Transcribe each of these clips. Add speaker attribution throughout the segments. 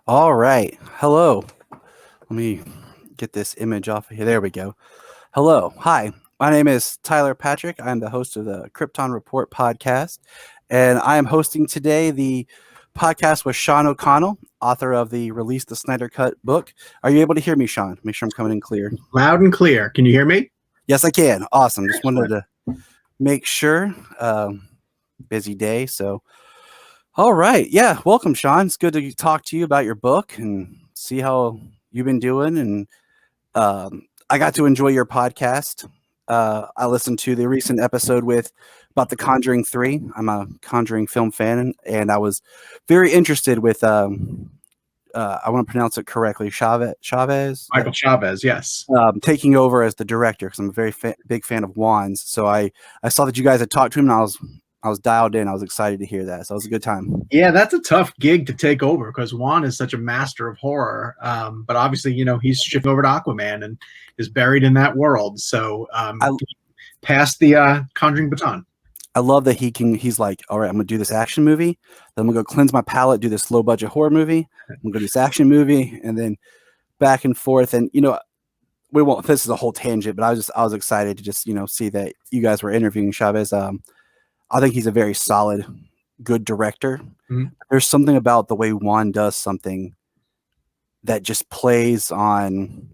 Speaker 1: All right. Hello. Let me get this image off of here. There we go. Hello. Hi. My name is Tyler Patrick. I'm the host of the KryptonReport podcast. And I am hosting today the podcast with Sean O'Connell, author of the Release the Snyder Cut book. Are you able to hear me, Sean? Make sure I'm coming in clear.
Speaker 2: Loud and clear. Can you hear me?
Speaker 1: Yes, I can. Awesome. Just wanted to make sure. Busy day. So, all right. Yeah. Welcome, Sean. It's good to talk to you about your book and see how you've been doing. And I got to enjoy your podcast. I listened to the recent episode about The Conjuring 3. I'm a Conjuring film fan, and I was very interested with, I want to pronounce it correctly, Chavez?
Speaker 2: Michael Chavez, yes.
Speaker 1: Taking over as the director, because I'm a very big fan of Juan's. So I saw that you guys had talked to him, and I was dialed in. I was excited to hear that. So it was a good time.
Speaker 2: Yeah, that's a tough gig to take over because Juan is such a master of horror. But obviously, he's shifting over to Aquaman and is buried in that world. So passed the Conjuring baton.
Speaker 1: I love that he's like, all right, I'm going to do this action movie. Then I'm going to go cleanse my palate, do this low budget horror movie. I'm going to do this action movie, and then back and forth. And, we won't, this is a whole tangent, but I was excited to just, see that you guys were interviewing Chavez. I think he's a very solid, good director. Mm-hmm. There's something about the way Juan does something that just plays on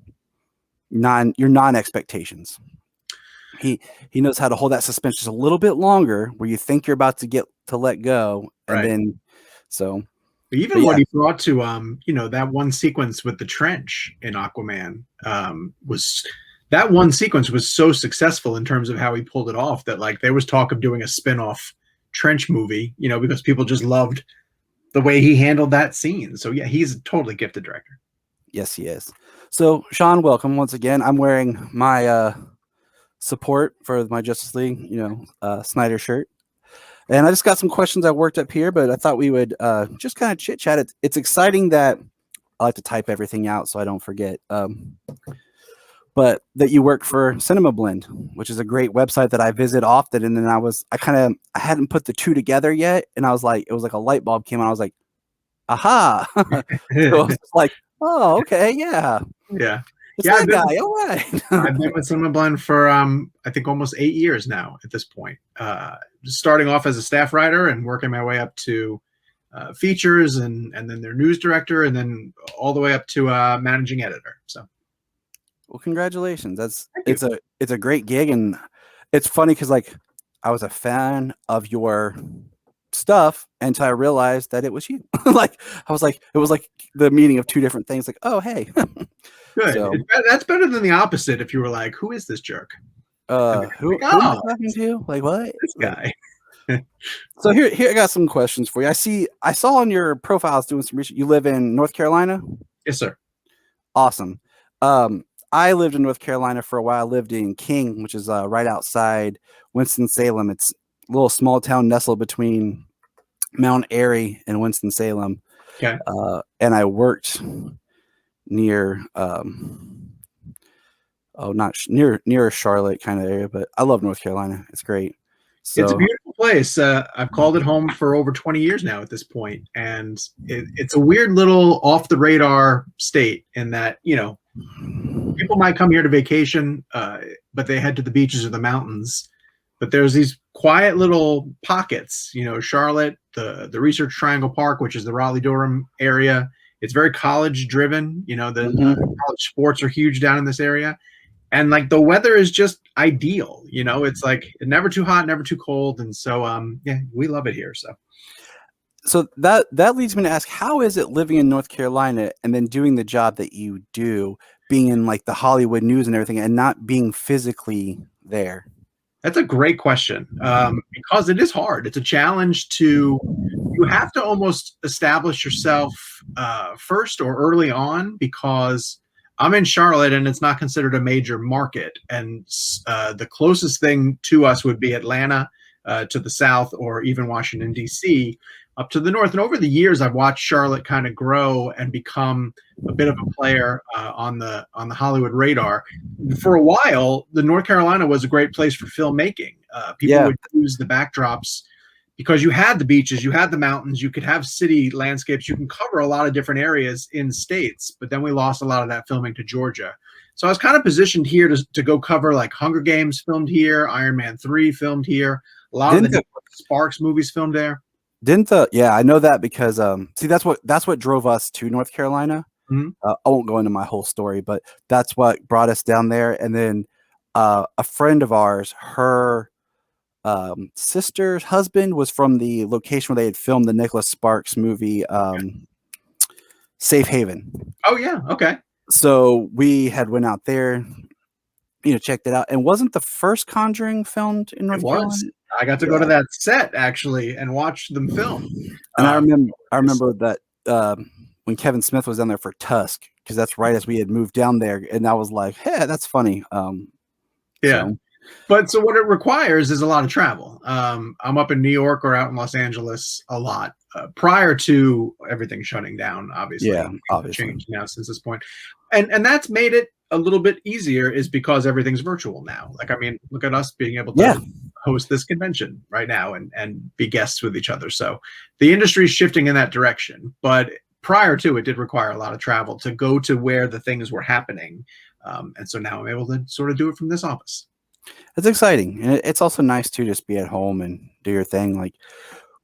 Speaker 1: your non-expectations. He knows how to hold that suspense just a little bit longer, where you think you're about to let go, and then
Speaker 2: what he brought to that one sequence with the trench in Aquaman that one sequence was so successful in terms of how he pulled it off that there was talk of doing a spin-off trench movie, because people just loved the way he handled that scene. So yeah, he's a totally gifted director.
Speaker 1: Yes, he is. So Sean, welcome once again. I'm wearing my support for my Justice League, Snyder shirt. And I just got some questions I worked up here, but I thought we would just kind of chit chat. It's exciting that I like to type everything out so I don't forget. But that you work for CinemaBlend, which is a great website that I visit often. And then I hadn't put the two together yet. And I was like, it was like a light bulb came on. I was like, aha. So I was like, oh, okay. Yeah.
Speaker 2: Yeah.
Speaker 1: It's that guy. All right.
Speaker 2: I've been with CinemaBlend for, I think almost 8 years now at this point. Just starting off as a staff writer and working my way up to features and then their news director, and then all the way up to managing editor. So.
Speaker 1: Well, congratulations. It's a great gig, and it's funny because I was a fan of your stuff until I realized that it was you. I was like, it was like the meaning of two different things. Like, oh, hey.
Speaker 2: Good. So, that's better than the opposite. If you were like, who is this jerk?
Speaker 1: Who am I talking to? Like, what?
Speaker 2: This guy.
Speaker 1: So here I got some questions for you. I saw on your profiles doing some research. You live in North Carolina?
Speaker 2: Yes, sir.
Speaker 1: Awesome. I lived in North Carolina for a while. I lived in King, which is right outside Winston-Salem. It's a little small town nestled between Mount Airy and Winston-Salem.
Speaker 2: Okay.
Speaker 1: And I worked near, near Charlotte kind of area, but I love North Carolina. It's great. So,
Speaker 2: it's a beautiful place. I've called it home for over 20 years now at this point, and it's a weird little off the radar state in that, people might come here to vacation, but they head to the beaches or the mountains. But there's these quiet little pockets, Charlotte, the Research Triangle Park, which is the Raleigh-Durham area. It's very college driven. College sports are huge down in this area. And the weather is just ideal. It's never too hot, never too cold. And so, we love it here.
Speaker 1: So that leads me to ask, how is it living in North Carolina and then doing the job that you do, being in the Hollywood news and everything, and not being physically there?
Speaker 2: That's a great question, because it is hard. It's a challenge you have to almost establish yourself first or early on, because I'm in Charlotte and it's not considered a major market. And the closest thing to us would be Atlanta to the south, or even Washington, D.C. up to the north. And over the years, I've watched Charlotte kind of grow and become a bit of a player on the Hollywood radar. For a while, the North Carolina was a great place for filmmaking. People would use the backdrops because you had the beaches, you had the mountains, you could have city landscapes, you can cover a lot of different areas in states, but then we lost a lot of that filming to Georgia. So I was kind of positioned here to go cover like Hunger Games filmed here, Iron Man 3 filmed here, a lot of the Sparks movies filmed there.
Speaker 1: Yeah, I know that because see that's what drove us to North Carolina.
Speaker 2: Mm-hmm.
Speaker 1: I won't go into my whole story, but that's what brought us down there. And then a friend of ours, her sister's husband was from the location where they had filmed the Nicholas Sparks movie, Safe Haven.
Speaker 2: Oh yeah, okay.
Speaker 1: So we had went out there, checked it out. And wasn't the first Conjuring filmed in North Carolina?
Speaker 2: I got to go to that set actually and watch them film.
Speaker 1: And I remember that when Kevin Smith was down there for Tusk, because that's right as we had moved down there, and I was like, "Hey, that's funny."
Speaker 2: Yeah. But so what it requires is a lot of travel. I'm up in New York or out in Los Angeles a lot prior to everything shutting down. Obviously,
Speaker 1: obviously
Speaker 2: changed now since this point, and that's made it a little bit easier. Is because everything's virtual now. Like, I mean, look at us being able to host this convention right now and be guests with each other. So the industry is shifting in that direction. But prior to it, did require a lot of travel to go to where the things were happening, and so now I'm able to sort of do it from this office.
Speaker 1: It's exciting, and it's also nice to just be at home and do your thing. Like,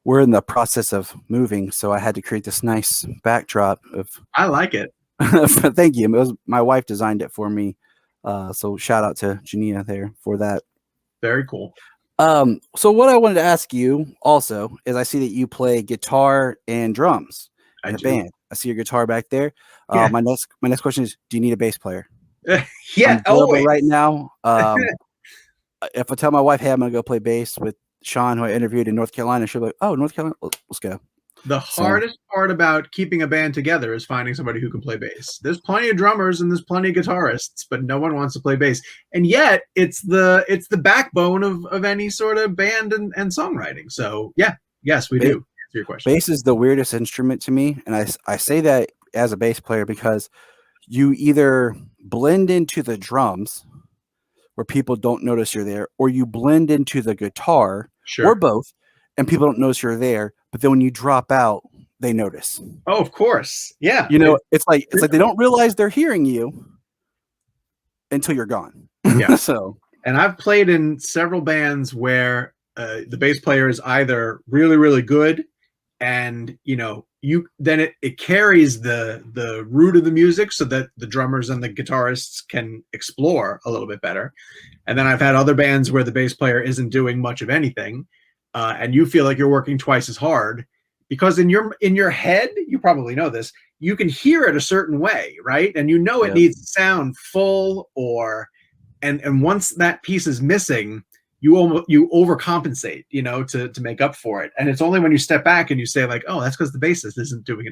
Speaker 1: we're in the process of moving, so I had to create this nice backdrop of.
Speaker 2: I like it.
Speaker 1: Thank you. It was my wife designed it for me, so shout out to Janina there for that.
Speaker 2: Very cool.
Speaker 1: So what I wanted to ask you also is, I see that you play guitar and drums in a band. I see your guitar back there. My next question is, do you need a bass player?
Speaker 2: Yeah,
Speaker 1: always. Right now. If I tell my wife, hey, I'm gonna go play bass with Sean, who I interviewed in North Carolina, she'll be like, oh, North Carolina, let's go.
Speaker 2: The hardest part about keeping a band together is finding somebody who can play bass. There's plenty of drummers and there's plenty of guitarists, but no one wants to play bass. And yet it's the backbone of any sort of band and songwriting. So yes, we do. Answer your question.
Speaker 1: Bass is the weirdest instrument to me, and I say that as a bass player because you either blend into the drums where people don't notice you're there, or you blend into the guitar, or both, and people don't notice you're there. But then when you drop out, they notice.
Speaker 2: Oh, of course. Yeah.
Speaker 1: It's like they don't realize they're hearing you until you're gone.
Speaker 2: Yeah.
Speaker 1: So,
Speaker 2: and I've played in several bands where the bass player is either really, really good, and it carries the root of the music so that the drummers and the guitarists can explore a little bit better. And then I've had other bands where the bass player isn't doing much of anything, and you feel like you're working twice as hard because in your head, you probably know this, you can hear it a certain way, right? And it needs to sound full, and once that piece is missing, you overcompensate, to make up for it. And it's only when you step back and you say like, oh, that's because the bassist isn't doing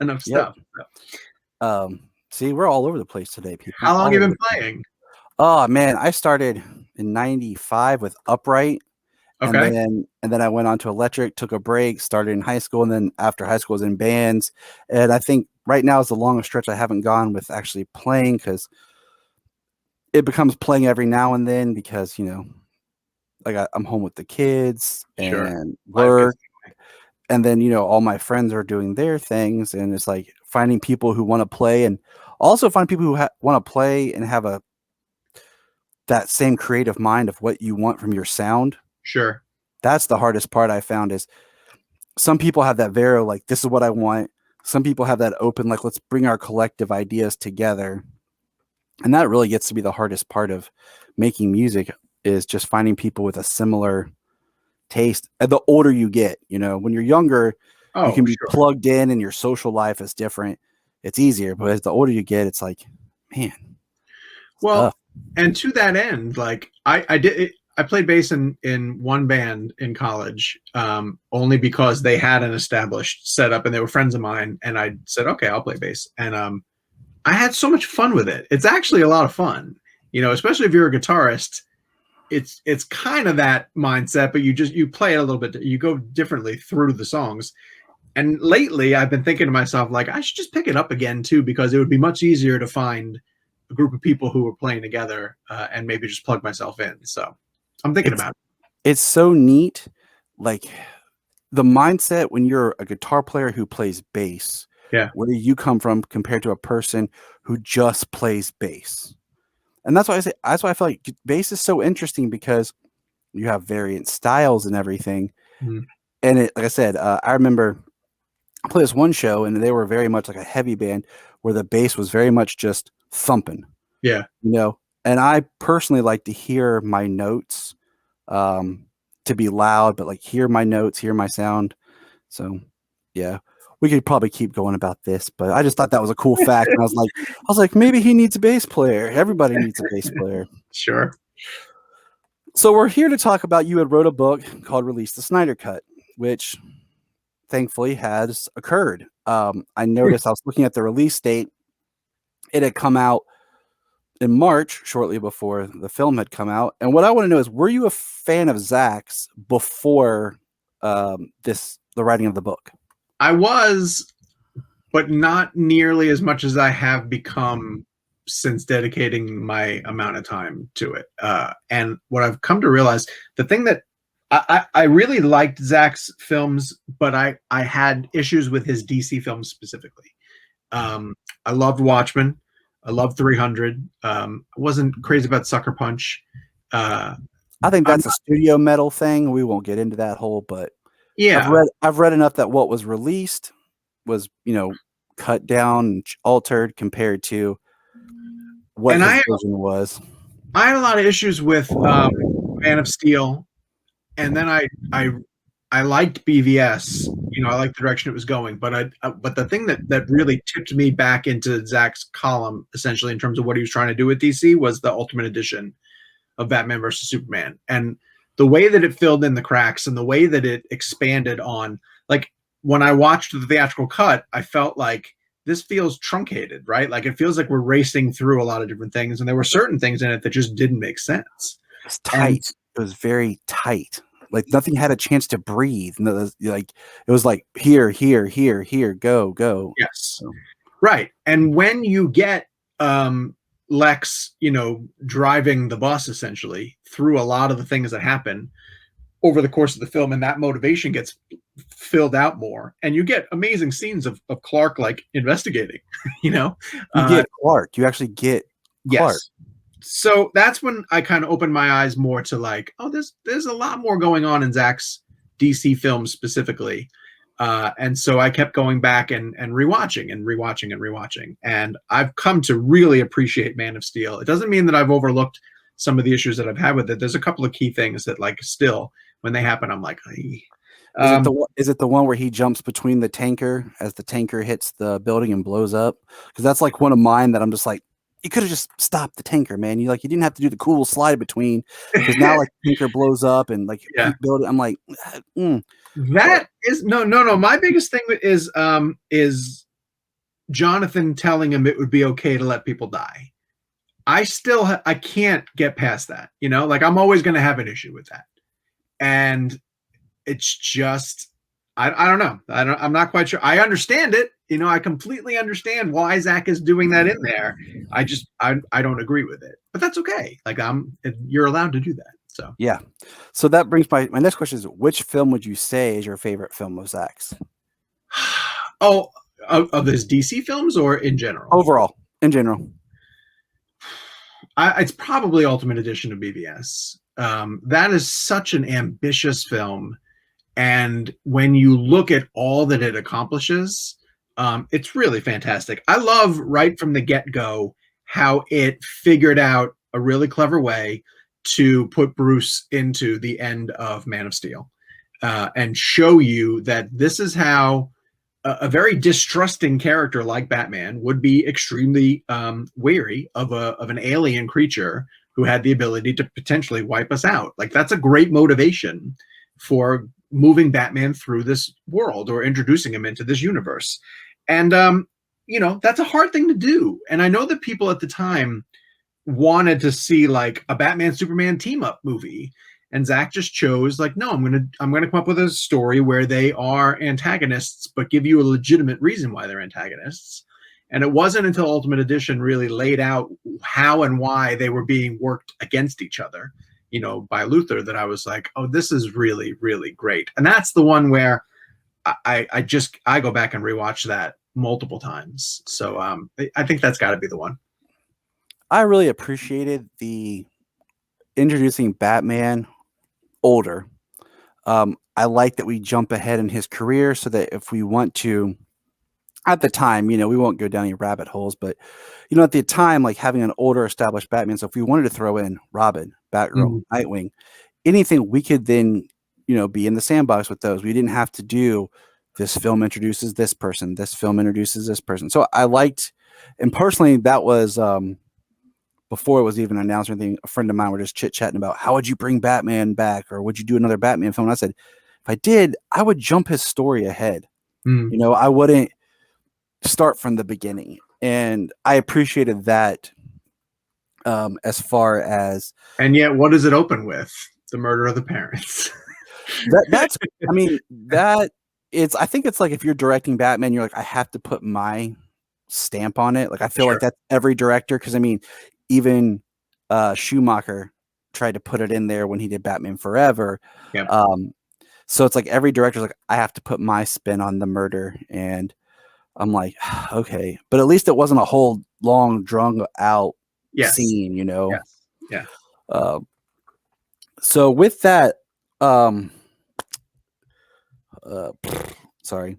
Speaker 2: enough stuff.
Speaker 1: So. See, we're all over the place today, people.
Speaker 2: How long have you been playing?
Speaker 1: Oh man, I started in '95 with upright.
Speaker 2: Okay.
Speaker 1: And then I went on to electric, took a break, started in high school, and then after high school I was in bands. And I think right now is the longest stretch I haven't gone with actually playing, because it becomes playing every now and then because, like I'm home with the kids and work, and then all my friends are doing their things, and it's like finding people who want to play, and also find people who want to play and have that same creative mind of what you want from your sound.
Speaker 2: Sure.
Speaker 1: That's the hardest part I found, is some people have that very like, this is what I want. Some people have that open, like, let's bring our collective ideas together. And that really gets to be the hardest part of making music, is just finding people with a similar taste. And the older you get, when you're younger, you can be plugged in and your social life is different. It's easier. But as the older you get, it's like, man.
Speaker 2: Well, tough. And to that end, like I played bass in one band in college, only because they had an established setup and they were friends of mine. And I said, okay, I'll play bass. And I had so much fun with it. It's actually a lot of fun, especially if you're a guitarist. It's kind of that mindset, but you play it a little bit. You go differently through the songs. And lately I've been thinking to myself, like, I should just pick it up again too, because it would be much easier to find a group of people who are playing together and maybe just plug myself in. So I'm thinking about it.
Speaker 1: It's so neat. Like, the mindset when you're a guitar player who plays bass,
Speaker 2: Yeah.
Speaker 1: where you come from compared to a person who just plays bass. And that's why I feel like bass is so interesting because you have variant styles and everything.
Speaker 2: Mhm.
Speaker 1: And like I said, I remember I played this one show and they were very much like a heavy band where the bass was very much just thumping,
Speaker 2: Yeah.
Speaker 1: and I personally like to hear my notes, to be loud, but like hear my notes, hear my sound. So yeah, we could probably keep going about this, but I just thought that was a cool fact. And I was like, maybe he needs a bass player. Everybody needs a bass player.
Speaker 2: Sure.
Speaker 1: So we're here to talk about, you had wrote a book called Release the Snyder Cut, which thankfully has occurred. I noticed I was looking at the release date. It had come out in March, shortly before the film had come out. And what I want to know is, were you a fan of Zach's before the writing of the book?
Speaker 2: I was, but not nearly as much as I have become since dedicating my amount of time to it. And what I've come to realize, the thing that I really liked Zach's films, but I had issues with his DC films specifically. I loved Watchmen. I loved 300. I wasn't crazy about Sucker Punch.
Speaker 1: I think that's a studio metal thing. We won't get into that whole, but
Speaker 2: yeah,
Speaker 1: I've read enough that what was released was, cut down and altered compared to what his vision was.
Speaker 2: I had a lot of issues with Man of Steel, and then I liked BVS. I liked the direction it was going, but but the thing that really tipped me back into Zach's column, essentially, in terms of what he was trying to do with DC, was the Ultimate Edition of Batman versus Superman, and the way that it filled in the cracks and the way that it expanded on, like, when I watched the theatrical cut, I felt like this feels truncated, right? Like, it feels like we're racing through a lot of different things, and there were certain things in it that just didn't make sense.
Speaker 1: It's tight. It was very tight. Like, nothing had a chance to breathe. Like, it was like here, go.
Speaker 2: Yes, so. Right. And when you get Lex, driving the bus essentially through a lot of the things that happen over the course of the film, and that motivation gets filled out more, and you get amazing scenes of Clark, like, investigating. You
Speaker 1: get Clark. You actually get Clark.
Speaker 2: Yes. So that's when I kind of opened my eyes more to, like, oh, there's a lot more going on in Zach's DC films specifically. And so I kept going back and rewatching and rewatching. And I've come to really appreciate Man of Steel. It doesn't mean that I've overlooked some of the issues that I've had with it. There's a couple of key things that, like, still, when they happen, I'm like,
Speaker 1: is it the one where he jumps between the tanker as the tanker hits the building and blows up? Because that's like one of mine that I'm just like, you could have just stopped the tanker, man. You didn't have to do the cool slide between, because now, like, the tanker blows up and, like, keep building. I'm like,
Speaker 2: That is no. My biggest thing is Jonathan telling him it would be okay to let people die. I can't get past that. Like, I'm always going to have an issue with that, and it's just, I don't know. I'm not quite sure. I understand it. I completely understand why Zach is doing that in there. I don't agree with it, but that's okay. Like, you're allowed to do that. So
Speaker 1: yeah. So that brings my next question is, which film would you say is your favorite film of Zach's?
Speaker 2: Oh, of his DC films or in general?
Speaker 1: Overall, in general.
Speaker 2: It's probably Ultimate Edition of BVS. That is such an ambitious film. And when you look at all that it accomplishes, it's really fantastic. I love, right from the get-go, how it figured out a really clever way to put Bruce into the end of Man of Steel, and show you that this is how a very distrusting character like Batman would be extremely wary of an alien creature who had the ability to potentially wipe us out. Like, that's a great motivation for moving Batman through this world, or introducing him into this universe. And that's a hard thing to do. And I know that people at the time wanted to see, like, a Batman Superman team up movie, and Zach just chose, like, no, I'm gonna come up with a story where they are antagonists, but give you a legitimate reason why they're antagonists. And it wasn't until Ultimate Edition really laid out how and why they were being worked against each other. by Luther that I was like, oh, this is really, really great. And that's the one where I go back and rewatch that multiple times. So I think that's got to be the one.
Speaker 1: I really appreciated the introducing Batman older. I like that we jump ahead in his career so that if we want to, at the time, we won't go down any rabbit holes, but at the time, like having an older established Batman. So if we wanted to throw in Robin, Batgirl, Nightwing, anything, we could then, be in the sandbox with those. We didn't have to do this film introduces this person, this film introduces this person. So I liked, and personally, that was before it was even announced or anything. A friend of mine were just chit chatting about how would you bring Batman back, or would you do another Batman film? And I said, if I did, I would jump his story ahead. I wouldn't start from the beginning, and I appreciated that. As far as,
Speaker 2: and yet, what does it open with? The murder of the parents.
Speaker 1: that's, I mean, I think it's like if you're directing Batman, you're like, I have to put my stamp on it. Like, I feel like that's every director. Cause I mean, even Schumacher tried to put it in there when he did Batman Forever.
Speaker 2: Yep.
Speaker 1: So it's like every director's like, I have to put my spin on the murder. And I'm like, okay, but at least it wasn't a whole long drawn out scene,
Speaker 2: Yes. Yeah.
Speaker 1: So with that, sorry,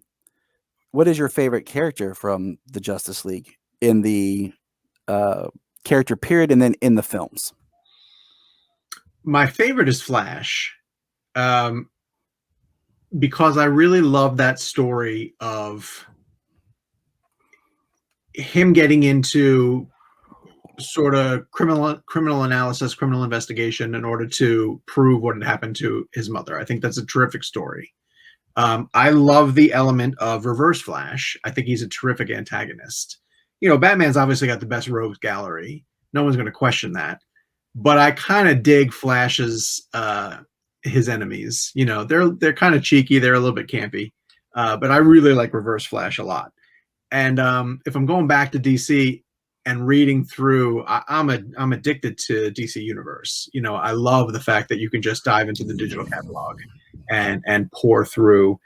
Speaker 1: what is your favorite character from the Justice League in the character period and then in the films?
Speaker 2: My favorite is Flash, because I really love that story of him getting into sort of criminal analysis, criminal investigation in order to prove what had happened to his mother. I think that's a terrific story. I love the element of Reverse Flash. I think he's a terrific antagonist. Batman's obviously got the best rogues gallery. No one's going to question that. But I kind of dig Flash's his enemies. They're kind of cheeky. They're a little bit campy. But I really like Reverse Flash a lot. And if I'm going back to DC and reading through, I'm addicted to DC Universe. I love the fact that you can just dive into the digital catalog and pour through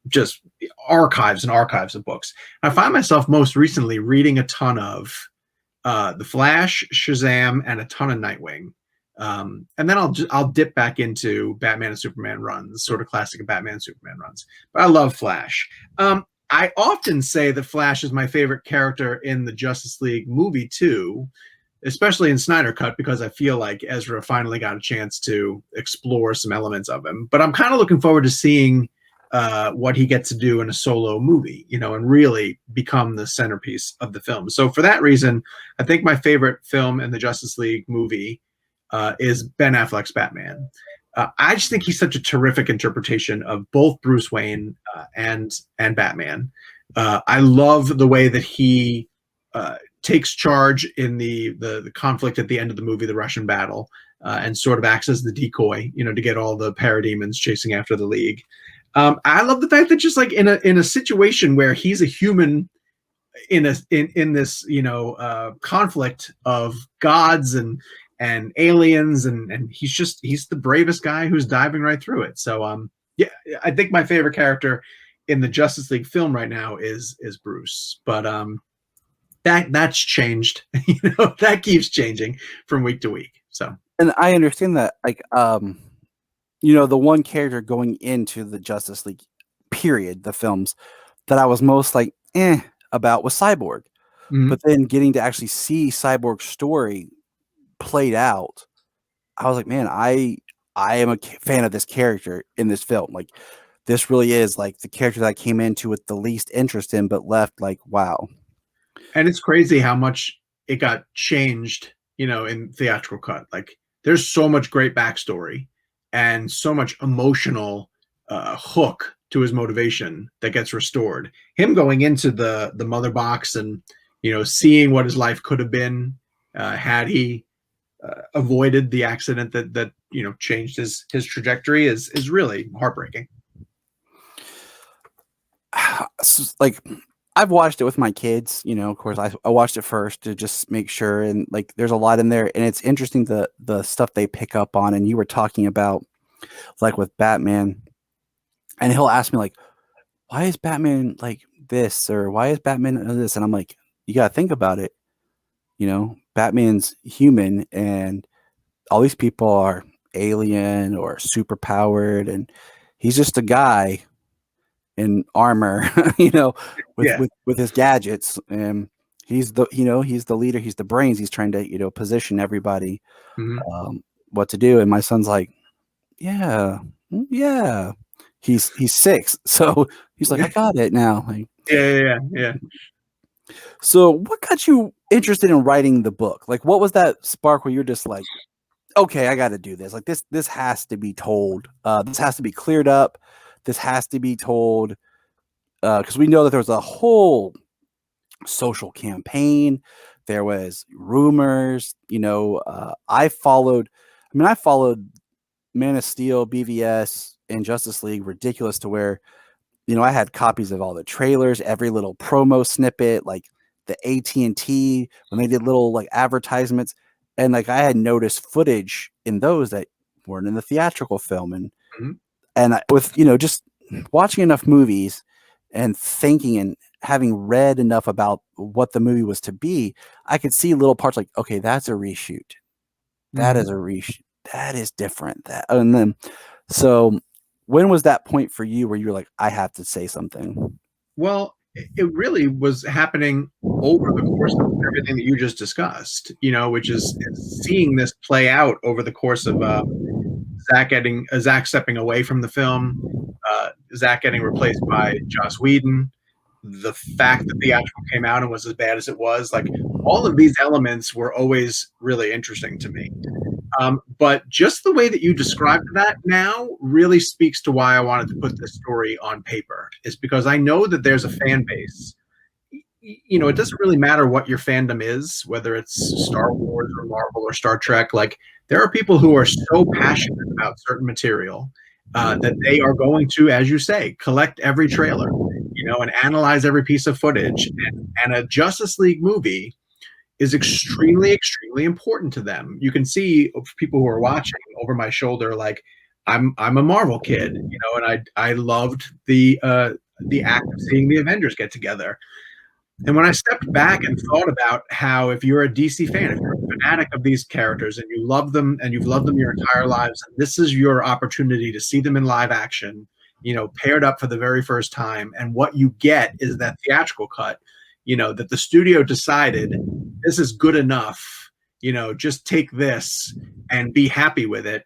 Speaker 2: just archives and archives of books. I find myself most recently reading a ton of The Flash, Shazam, and a ton of Nightwing. And then I'll dip back into Batman and Superman runs, sort of classic Batman and Superman runs. But I love Flash. I often say that Flash is my favorite character in the Justice League movie too, especially in Snyder Cut, because I feel like Ezra finally got a chance to explore some elements of him. But I'm kind of looking forward to seeing what he gets to do in a solo movie, and really become the centerpiece of the film. So for that reason, I think my favorite film in the Justice League movie is Ben Affleck's Batman. I just think he's such a terrific interpretation of both Bruce Wayne and Batman. I love the way that he takes charge in the conflict at the end of the movie, the Russian battle, and sort of acts as the decoy, to get all the parademons chasing after the League. I love the fact that just like in a situation where he's a human in this conflict of gods and aliens, and he's the bravest guy who's diving right through it. So yeah, I think my favorite character in the Justice League film right now is Bruce, but that's changed. That keeps changing from week to week. So,
Speaker 1: and I understand that, like, the one character going into the Justice League period, the films, that I was most like about was Cyborg. But then getting to actually see Cyborg's story played out, I was like, man, I am a fan of this character in this film. Like, this really is like the character that I came into with the least interest in, but left like, wow.
Speaker 2: And it's crazy how much it got changed, in theatrical cut. Like, there's so much great backstory and so much emotional hook to his motivation that gets restored. Him going into the mother box and seeing what his life could have been had he avoided the accident that changed his trajectory is really heartbreaking.
Speaker 1: Like, I've watched it with my kids, you know, of course I watched it first to just make sure, and like there's a lot in there, and it's interesting the stuff they pick up on. And you were talking about like with Batman, and he'll ask me like, why is Batman like this, or why is Batman this? And I'm like, you gotta think about it. You know, Batman's human, and all these people are alien or super powered, and he's just a guy in armor, you know,
Speaker 2: Yeah.
Speaker 1: with his gadgets, and he's the leader, he's the brains, he's trying to position everybody
Speaker 2: Hmm.
Speaker 1: what to do. And my son's like, yeah, yeah, he's 6, so he's like, I got it now. Like,
Speaker 2: Yeah, yeah, yeah.
Speaker 1: so what got you interested in writing the book? Like, what was that spark where you're just like, okay, I got to do this. Like this has to be told. This has to be cleared up. This has to be told, because we know that there was a whole social campaign. There was rumors. I followed. I followed Man of Steel, BVS, and Justice League ridiculous to where I had copies of all the trailers, every little promo snippet, like the AT&T when they did little like advertisements, and like I had noticed footage in those that weren't in the theatrical film, and
Speaker 2: Hmm.
Speaker 1: with just watching enough movies and thinking and having read enough about what the movie was to be, I could see little parts like, okay, that's a reshoot. That
Speaker 2: Hmm.
Speaker 1: is a reshoot. That is different. And then, so when was that point for you where you were like, I have to say something?
Speaker 2: Well, it really was happening over the course of everything that you just discussed, which is seeing this play out over the course of Zach stepping away from the film, Zach getting replaced by Joss Whedon, the fact that the theatrical came out and was as bad as it was, like all of these elements were always really interesting to me. But just the way that you described that now really speaks to why I wanted to put this story on paper, is because I know that there's a fan base. It doesn't really matter what your fandom is, whether it's Star Wars or Marvel or Star Trek. Like, there are people who are so passionate about certain material that they are going to, as you say, collect every trailer, and analyze every piece of footage. And a Justice League movie is extremely, extremely important to them. You can see people who are watching over my shoulder, like I'm a Marvel kid, and I loved the act of seeing the Avengers get together. And when I stepped back and thought about how, if you're a DC fan, if you're a fanatic of these characters and you love them and you've loved them your entire lives, and this is your opportunity to see them in live action, paired up for the very first time, and what you get is that theatrical cut, that the studio decided this is good enough, just take this and be happy with it.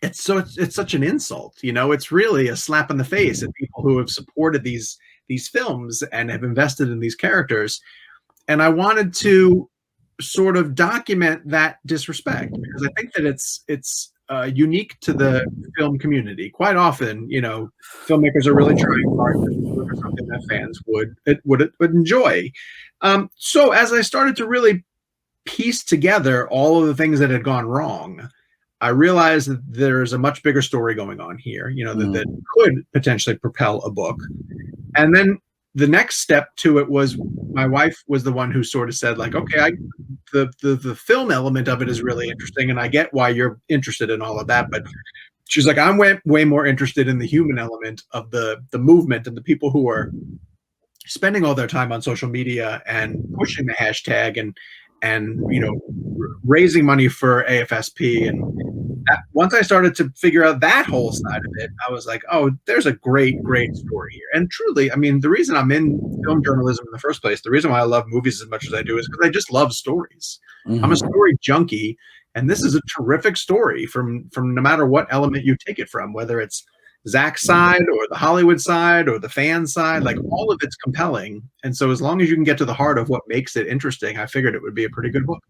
Speaker 2: It's such an insult, it's really a slap in the face at people who have supported these films and have invested in these characters. And I wanted to sort of document that disrespect, because I think that it's unique to the film community. Quite often, filmmakers are really trying hard to deliver something that fans would enjoy. So as I started to really piece together all of the things that had gone wrong, I realized that there's a much bigger story going on here, that could potentially propel a book. And then the next step to it was, my wife was the one who sort of said, like, okay, the film element of it is really interesting, and I get why you're interested in all of that, but she's like, I'm way more interested in the human element of the movement and the people who are spending all their time on social media and pushing the hashtag and raising money for AFSP. And once I started to figure out that whole side of it, I was like, oh, there's a great story here. And truly, I mean, the reason I'm in film journalism in the first place, the reason why I love movies as much as I do, is because I just love stories. I'm a story junkie, and this is a terrific story from no matter what element you take it from, whether it's Zach's side or the Hollywood side or the fan side, like all of it's compelling. And so as long as you can get to the heart of what makes it interesting, I figured it would be a pretty good book.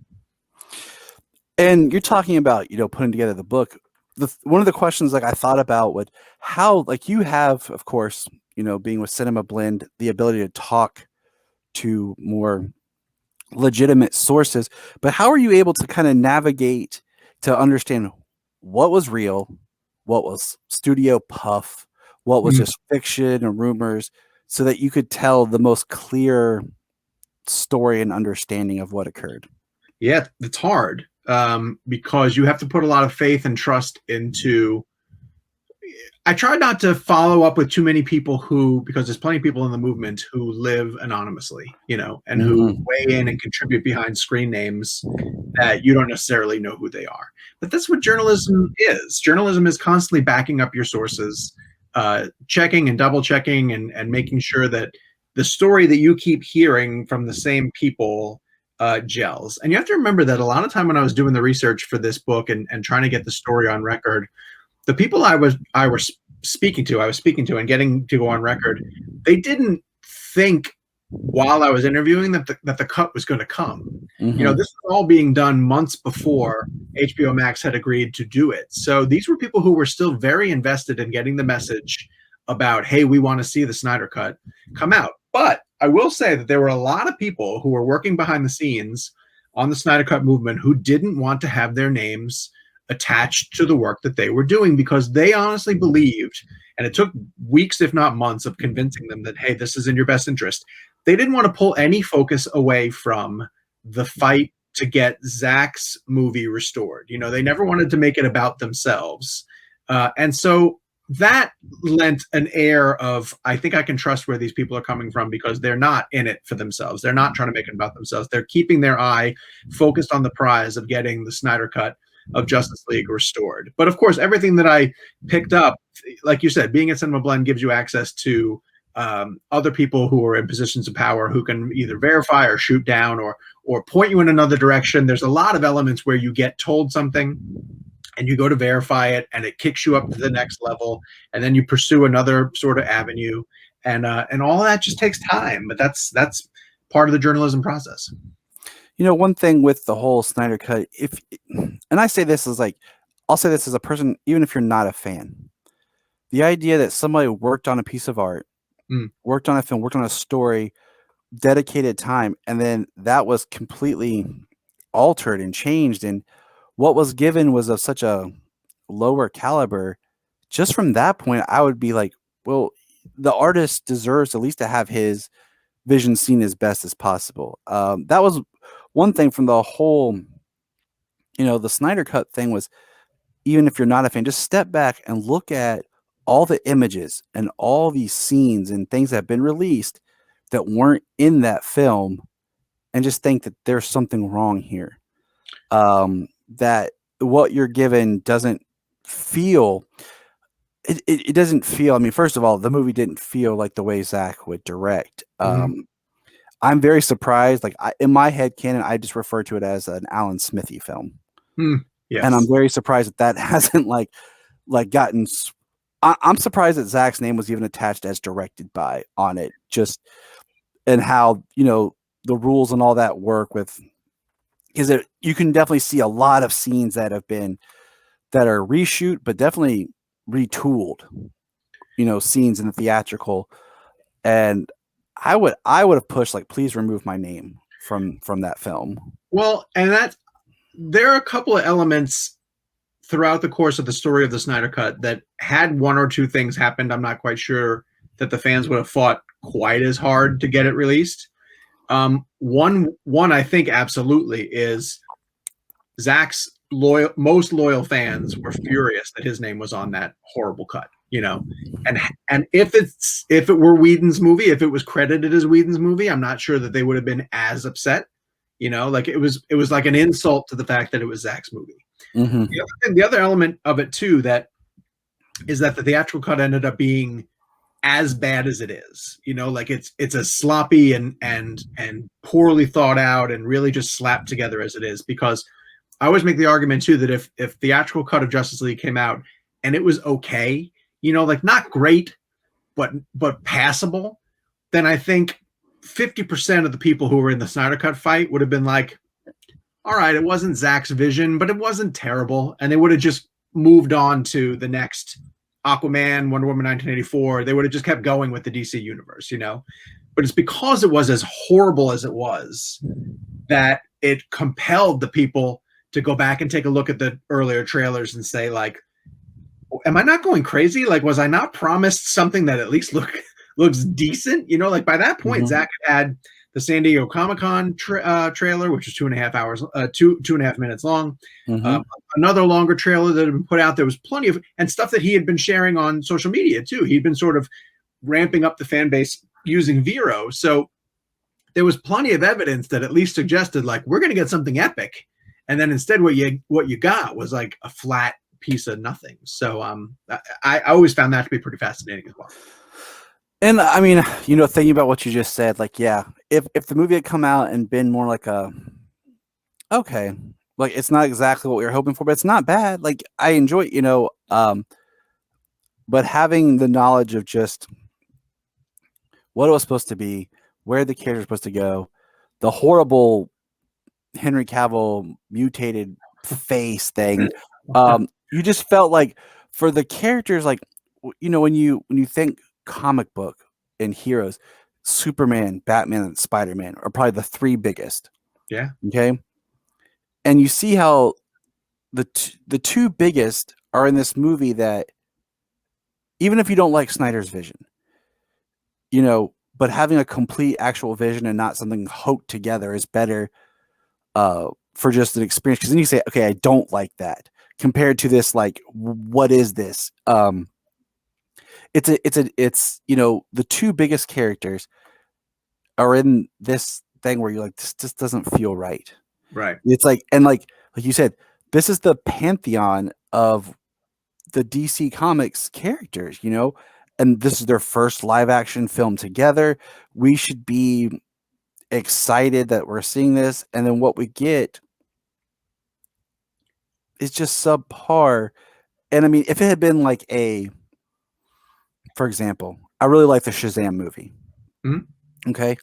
Speaker 1: And you're talking about, putting together the book. One of the questions like I thought about would how, like, you have, of course, being with CinemaBlend, the ability to talk to more legitimate sources, but how are you able to kind of navigate to understand what was real, what was studio puff, what was just fiction and rumors, so that you could tell the most clear story and understanding of what occurred?
Speaker 2: Yeah, it's hard because you have to put a lot of faith and trust into. I try not to follow up with too many people because there's plenty of people in the movement who live anonymously, and who weigh in and contribute behind screen names that you don't necessarily know who they are. But that's what journalism is. Journalism is constantly backing up your sources, checking and double checking and making sure that the story that you keep hearing from the same people gels. And you have to remember that a lot of time when I was doing the research for this book and trying to get the story on record, the people I was speaking to and getting to go on record, they didn't think while I was interviewing that the cut was going to come. This was all being done months before HBO Max had agreed to do it. So these were people who were still very invested in getting the message about, hey, we want to see the Snyder Cut come out. But I will say that there were a lot of people who were working behind the scenes on the Snyder Cut movement who didn't want to have their names attached to the work that they were doing, because they honestly believed, and it took weeks, if not months, of convincing them that, hey, this is in your best interest. They didn't want to pull any focus away from the fight to get Zack's movie restored. They never wanted to make it about themselves. And so that lent an air of, I think I can trust where these people are coming from, because they're not in it for themselves. They're not trying to make it about themselves. They're keeping their eye focused on the prize of getting the Snyder Cut of Justice League restored. But of course, everything that I picked up, like you said, being at CinemaBlend gives you access to other people who are in positions of power who can either verify or shoot down or point you in another direction. There's a lot of elements where you get told something and you go to verify it and it kicks you up to the next level, and then you pursue another sort of avenue, and all of that just takes time. But that's part of the journalism process.
Speaker 1: One thing with the whole Snyder Cut, and I say this as I'll say this as a person, even if you're not a fan, the idea that somebody worked on a piece of art, worked on a film, worked on a story, dedicated time, and then that was completely altered and changed, and what was given was of such a lower caliber. Just from that point, I would be like, well, the artist deserves at least to have his vision seen as best as possible. That was one thing from the whole, the Snyder Cut thing was, even if you're not a fan, just step back and look at all the images and all these scenes and things that have been released that weren't in that film, and just think that there's something wrong here. That what you're given doesn't feel, it doesn't feel, I mean, first of all, the movie didn't feel like the way Zack would direct. I'm very surprised. In my head canon, I just refer to it as an Alan Smithy film.
Speaker 2: Yes.
Speaker 1: And I'm very surprised that hasn't gotten. I'm surprised that Zack's name was even attached as directed by on it. Just and how the rules and all that work with, because you can definitely see a lot of scenes that are reshoot, but definitely retooled. Scenes in the theatrical, and I would have pushed please remove my name from that film.
Speaker 2: Well, and there are a couple of elements throughout the course of the story of the Snyder Cut that, had one or two things happened, I'm not quite sure that the fans would have fought quite as hard to get it released. One I think absolutely is Zack's most loyal fans were furious that his name was on that horrible cut. And if it were Whedon's movie, if it was credited as Whedon's movie, I'm not sure that they would have been as upset. It was like an insult to the fact that it was Zack's movie. The other element of it too, that is that the theatrical cut ended up being as bad as it is. It's as sloppy and poorly thought out and really just slapped together as it is. Because I always make the argument too that if theatrical cut of Justice League came out and it was okay, not great, but passable, then I think 50% of the people who were in the Snyder Cut fight would have been like, all right, it wasn't Zack's vision, but it wasn't terrible. And they would have just moved on to the next Aquaman, Wonder Woman 1984. They would have just kept going with the DC universe, But it's because it was as horrible as it was that it compelled the people to go back and take a look at the earlier trailers and say, am I not going crazy? Was I not promised something that at least looks decent. You know, like by that point,
Speaker 1: Mhm.
Speaker 2: Zach had the San Diego Comic-Con trailer, which was 2.5 hours, 2.5 minutes long.
Speaker 1: Mhm.
Speaker 2: Another longer trailer that had been put out. There was plenty of and stuff that he had been sharing on social media too. He'd been sort of ramping up the fan base using Vero, so there was plenty of evidence that at least suggested like we're going to get something epic, and then instead what you got was like a flat piece of nothing. So I always found that to be pretty fascinating as well.
Speaker 1: And I mean, thinking about what you just said, like, yeah, if the movie had come out and been more like a okay, like it's not exactly what we were hoping for, but it's not bad. Like I enjoy, but having the knowledge of just what it was supposed to be, where the character was supposed to go, the horrible Henry Cavill mutated face thing, you just felt like for the characters, like when you think comic book and heroes, Superman, Batman, and Spider-Man are probably the three biggest.
Speaker 2: Yeah.
Speaker 1: Okay, and you see how the two biggest are in this movie that even if you don't like Snyder's vision, but having a complete actual vision and not something hoked together is better for just an experience. Because then you say, okay, I don't like that compared to this. Like, what is this? It's the two biggest characters are in this thing where you're like, this just doesn't feel right.
Speaker 2: Right.
Speaker 1: It's like, and like you said, this is the pantheon of the DC Comics characters, and this is their first live action film together. We should be excited that we're seeing this, and then what we get is just subpar. And I mean, if it had been like for example, I really like the Shazam movie.
Speaker 2: Mm-hmm.
Speaker 1: Okay.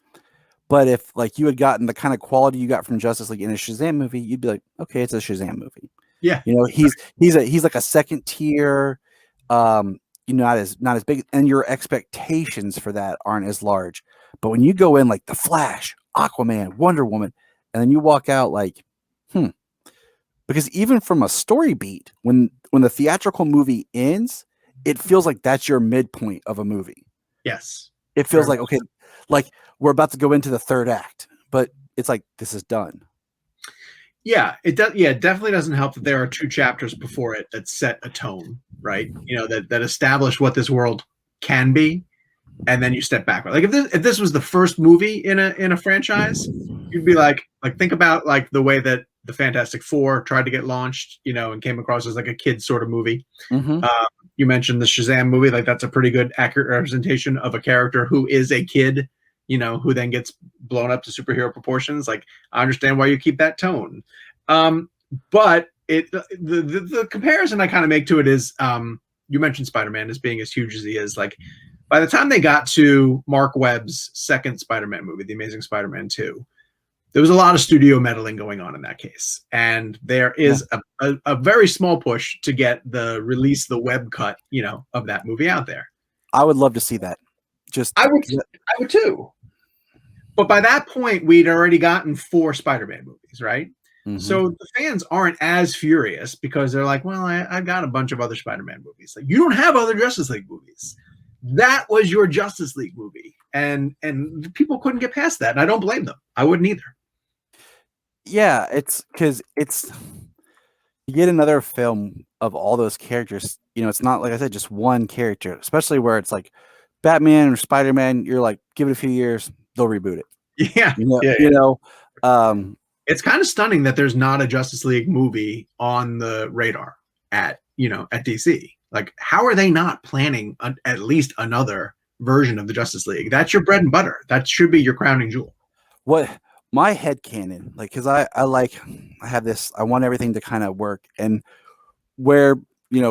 Speaker 1: But if like you had gotten the kind of quality you got from Justice League in a Shazam movie, you'd be like, okay, it's a Shazam movie.
Speaker 2: Yeah.
Speaker 1: He's like a second tier, not as big, and your expectations for that aren't as large. But when you go in like The Flash, Aquaman, Wonder Woman, and then you walk out like, because even from a story beat, when the theatrical movie ends, it feels like that's your midpoint of a movie.
Speaker 2: Yes.
Speaker 1: It feels like, okay, like we're about to go into the third act, but it's like this is done.
Speaker 2: Yeah, it does. Yeah, it definitely doesn't help that there are 2 chapters before it that set a tone, right? That establish what this world can be, and then you step back. Like if this was the first movie in a franchise, you'd be like think about like the way that the Fantastic Four tried to get launched, and came across as like a kid sort of movie.
Speaker 1: Mm-hmm.
Speaker 2: You mentioned the Shazam movie, like that's a pretty good accurate representation of a character who is a kid, who then gets blown up to superhero proportions. Like I understand why you keep that tone. But the comparison I kind of make to it is you mentioned Spider-Man as being as huge as he is. Like by the time they got to Mark Webb's second Spider-Man movie, The Amazing Spider-Man 2, there was a lot of studio meddling going on in that case. And there is a very small push to get the web cut, of that movie out there.
Speaker 1: I would love to see that.
Speaker 2: I would too. But by that point, we'd already gotten 4 Spider-Man movies, right? Mm-hmm. So the fans aren't as furious because they're like, well, I've got a bunch of other Spider-Man movies. Like, you don't have other Justice League movies. That was your Justice League movie. And people couldn't get past that. And I don't blame them. I wouldn't either.
Speaker 1: Yeah, it's because you get another film of all those characters. It's not, like I said, just one character, especially where it's like Batman or Spider-Man. You're like, give it a few years, they'll reboot it.
Speaker 2: Yeah. It's kind of stunning that there's not a Justice League movie on the radar at DC. Like, how are they not planning at least another version of the Justice League? That's your bread and butter. That should be your crowning jewel.
Speaker 1: What my headcanon, like, because I have this, I want everything to kind of work, and where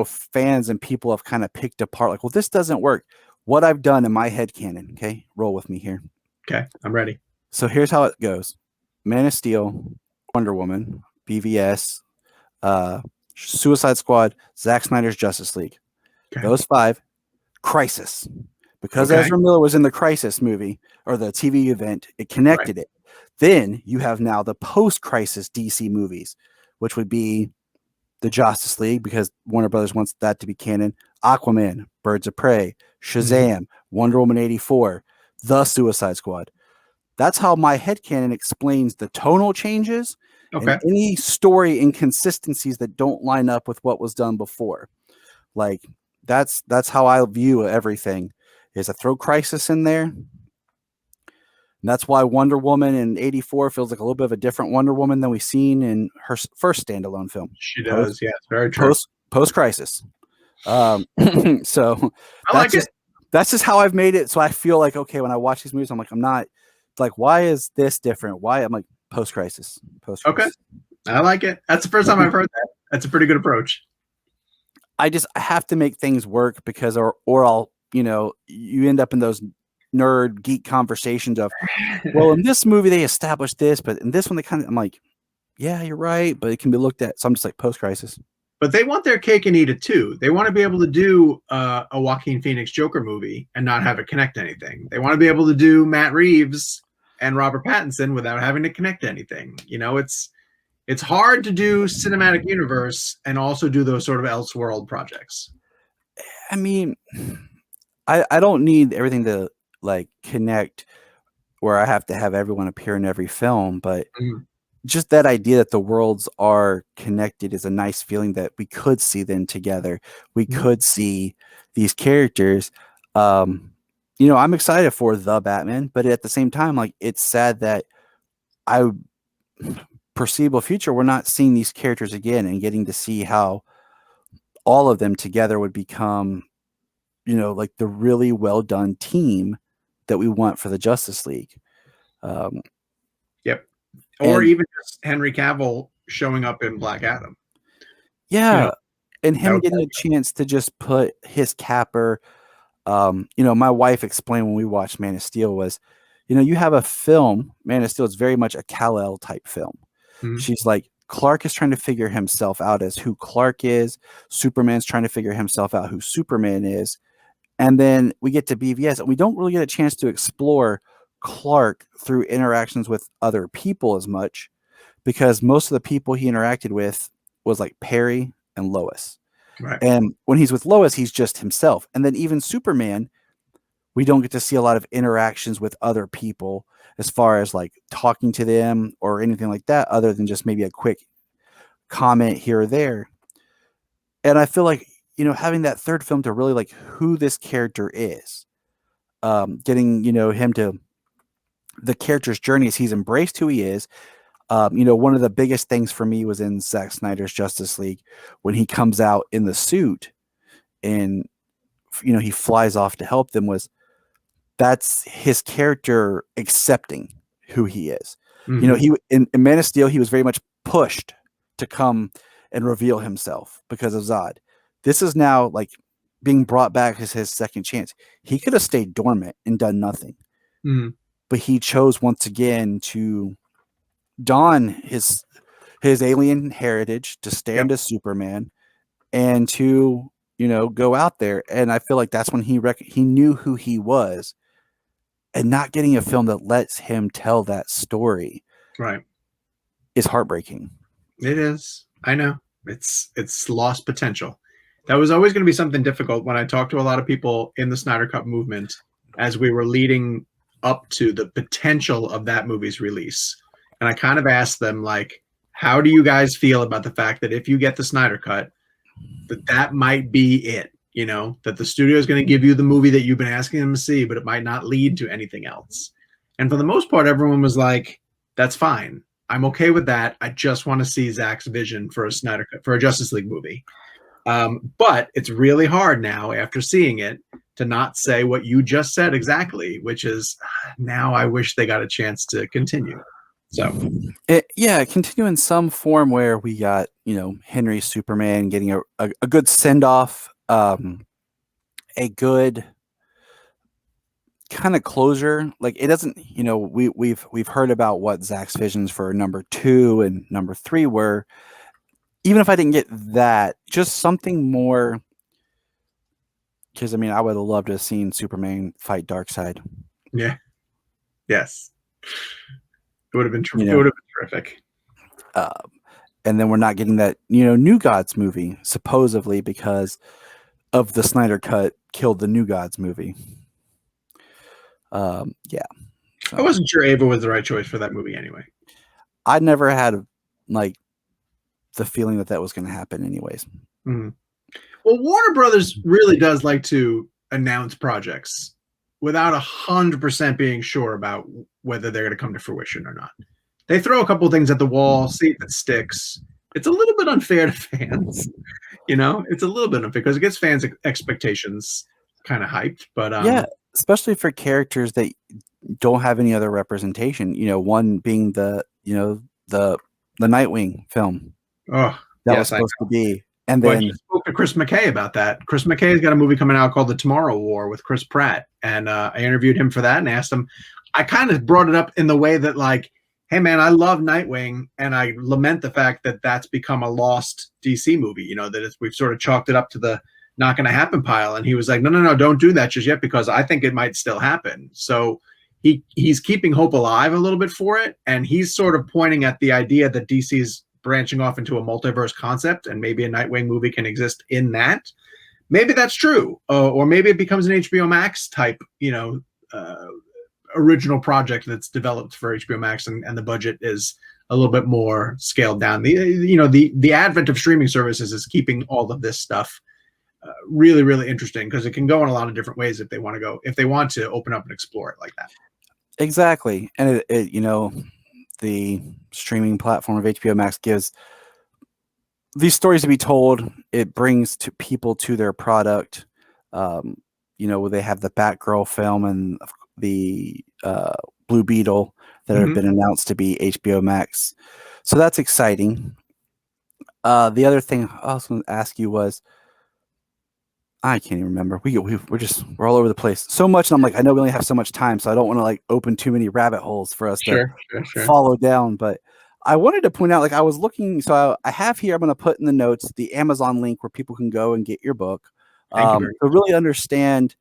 Speaker 1: fans and people have kind of picked apart, like, well, this doesn't work. What I've done in my headcanon, okay, roll with me here.
Speaker 2: Okay, I'm ready.
Speaker 1: So here's how it goes: Man of Steel, Wonder Woman, BVS, Suicide Squad, Zack Snyder's Justice League. Okay. Those 5, Crisis. Because Ezra Miller was in the Crisis movie or the TV event, it connected it. Then you have now the post-Crisis DC movies, which would be the Justice League, because Warner Brothers wants that to be canon, Aquaman, Birds of Prey, Shazam, Wonder Woman 84, The Suicide Squad. That's how my headcanon explains the tonal changes and
Speaker 2: Okay.
Speaker 1: any story inconsistencies that don't line up with what was done before. Like that's how I view everything. Is I throw Crisis in there. And that's why Wonder Woman in 84 feels like a little bit of a different Wonder Woman than we've seen in her first standalone film.
Speaker 2: She does. Yes, very true.
Speaker 1: Post Crisis. So
Speaker 2: I like it.
Speaker 1: That's just how I've made it. So I feel like, okay, when I watch these movies, I'm like, I'm not like, why is this different? Why? I'm like, post crisis.
Speaker 2: Okay. I like it. That's the first time I've heard that. That's a pretty good approach.
Speaker 1: I have to make things work because, or I'll, you end up in those nerd geek conversations of, well, in this movie they established this, but in this one I'm like, yeah, you're right, but it can be looked at. So I'm just like post crisis.
Speaker 2: But they want their cake and eat it too. They want to be able to do a Joaquin Phoenix Joker movie and not have it connect to anything. They want to be able to do Matt Reeves and Robert Pattinson without having to connect to anything. It's hard to do cinematic universe and also do those sort of Elseworld projects.
Speaker 1: I mean, I don't need everything to like connect where I have to have everyone appear in every film, but just that idea that the worlds are connected is a nice feeling that we could see them together. We could see these characters. I'm excited for the Batman, but at the same time, like it's sad that foreseeable future, we're not seeing these characters again and getting to see how all of them together would become, like the really well done team that we want for the Justice League.
Speaker 2: Yep. Or even just Henry Cavill showing up in Black Adam.
Speaker 1: Yeah. And him getting a chance to just put his capper. My wife explained when we watched Man of Steel was, you have a film, Man of Steel is very much a Kal-El type film. She's like, Clark is trying to figure himself out as who Clark is. Superman's trying to figure himself out who Superman is. And then we get to BVS and we don't really get a chance to explore Clark through interactions with other people as much because most of the people he interacted with was like Perry and Lois.
Speaker 2: Right.
Speaker 1: And when he's with Lois, he's just himself. And then even Superman, we don't get to see a lot of interactions with other people as far as like talking to them or anything like that, other than just maybe a quick comment here or there. And I feel like, having that third film to really like who this character is, getting, him to the character's journey as he's embraced who he is. One of the biggest things for me was in Zack Snyder's Justice League when he comes out in the suit and, he flies off to help them that's his character accepting who he is. He in Man of Steel, he was very much pushed to come and reveal himself because of Zod. This is now like being brought back as his second chance. He could have stayed dormant and done nothing, but he chose once again to don his alien heritage, to stand as Superman, and to go out there. And I feel like that's when he knew who he was, and not getting a film that lets him tell that story,
Speaker 2: right,
Speaker 1: is heartbreaking.
Speaker 2: It is. I know it's lost potential. That was always going to be something difficult when I talked to a lot of people in the Snyder Cut movement as we were leading up to the potential of that movie's release. And I kind of asked them, like, how do you guys feel about the fact that if you get the Snyder Cut, that might be it, that the studio is going to give you the movie that you've been asking them to see, but it might not lead to anything else. And for the most part, everyone was like, that's fine. I'm okay with that. I just want to see Zack's vision for a Snyder Cut, for a Justice League movie. But it's really hard now after seeing it to not say what you just said exactly, which is now I wish they got a chance to continue. So
Speaker 1: continue in some form where we got, Henry Superman getting a good send-off, a good kind of closure. Like it doesn't, we've heard about what Zack's visions for number 2 and number 3 were. Even if I didn't get that, just something more. Because I would have loved to have seen Superman fight Darkseid.
Speaker 2: Yeah. Yes. It would have been terrific.
Speaker 1: And then we're not getting that, New Gods movie, supposedly, because of the Snyder Cut killed the New Gods movie. Yeah. So,
Speaker 2: I wasn't sure Ava was the right choice for that movie anyway.
Speaker 1: I never had like the feeling that that was going to happen anyways.
Speaker 2: Mm-hmm. Well, Warner Brothers really does like to announce projects without 100% being sure about whether they're going to come to fruition or not. They throw a couple of things at the wall, see if it sticks. It's a little bit unfair to fans, you know. It's a little bit unfair because it gets fans' expectations kind of hyped. But
Speaker 1: yeah, especially for characters that don't have any other representation. You know, one being the Nightwing film
Speaker 2: oh,
Speaker 1: that was
Speaker 2: yes,
Speaker 1: supposed to be, and
Speaker 2: well, I
Speaker 1: then
Speaker 2: just spoke to Chris McKay about that. Chris McKay's got a movie coming out called The Tomorrow War with Chris Pratt, and I interviewed him for that and asked him. I kind of brought it up in the way that, like, hey man, I love Nightwing, and I lament the fact that that's become a lost DC movie. You know, that we've sort of chalked it up to the not going to happen pile. And he was like, no, don't do that just yet because I think it might still happen. So he's keeping hope alive a little bit for it, and he's sort of pointing at the idea that DC is branching off into a multiverse concept, and maybe a Nightwing movie can exist in that. Maybe that's true, or maybe it becomes an HBO Max type, original project that's developed for HBO Max, and the budget is a little bit more scaled down. The advent of streaming services is keeping all of this stuff really, really interesting because it can go in a lot of different ways if they want to open up and explore it like that.
Speaker 1: Exactly, and the streaming platform of HBO Max gives these stories to be told. It brings to people to their product. Where they have the Batgirl film and the Blue Beetle that have been announced to be HBO Max. So that's exciting. The other thing I was going to ask you was, I can't even remember. We're all over the place so much, and I'm like, I know we only have so much time, so I don't want to like open too many rabbit holes for us to follow down. But I wanted to point out, like, I was looking, so I have here, I'm going to put in the notes the Amazon link where people can go and get your book to really understand